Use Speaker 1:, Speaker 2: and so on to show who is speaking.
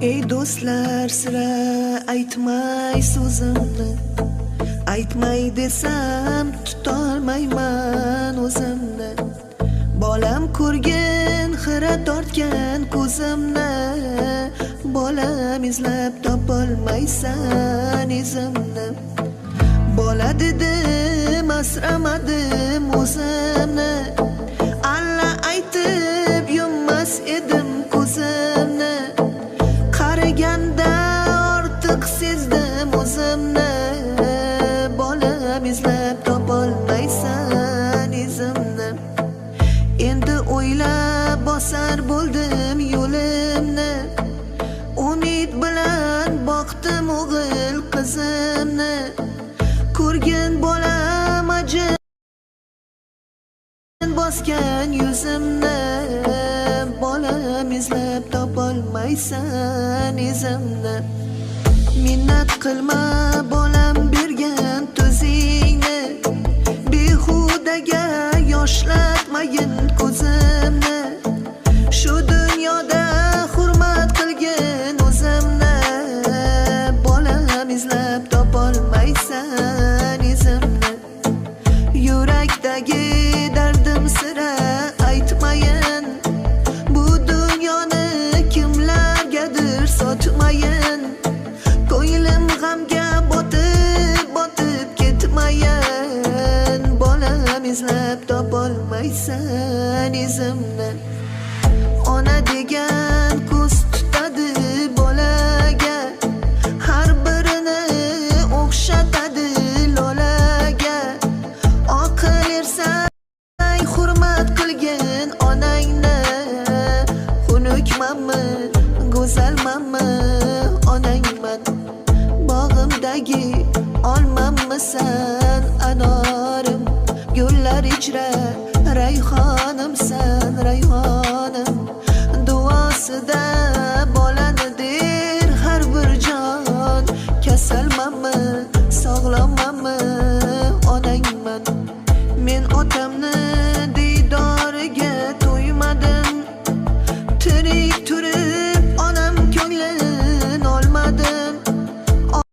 Speaker 1: Ey do'stlar, sira aytmay so'zimni, aytmay desam tutolmayman o'zimni. Bolam ko'rgin, xira tortgan ko'zimni, bolam izlab topolmaysan izimni. Bola dedim, asramadim o'zimni, alla aytib yummas edim ko'zimni. Qaraganda ortiq sezdim o'zimni, bolam izlab topolmaysan izimni. Endi o'ylab bosar bo'ldim yo'limni, umid bilan boqdim o'g'il qizimni. Ko'rgin bolam ajin bosgan yuzimni, bolam izlab topolmaysan izimni. Minnat qilma bolam bergan tuzingni, behudaga yoshlatmayin ko'zimni. Shu dunyoda hurmat qilgin o'zimni, bolam izlab topolmaysan izimni. Yurakdagi dardim sira aytmayin, bu dunyoni kimlargadir sotmayin. Ko'nglim g'amga botib ketmayin, bolam izlab topolmaysan izimni. Ona degan ko'z tutadi bolaga, har birini o'xshatadi lolaga. Oqil ersang hurmat qilgin onangni, xunukmanmi, go'zalmanmi onangman. Bog'imdagi olmammisan anorim, gullar ichra rayhonimsan rayhonim. Duosida bolani der har bir jon, kasalmanmi sog'lommanmi onangman. Men otamni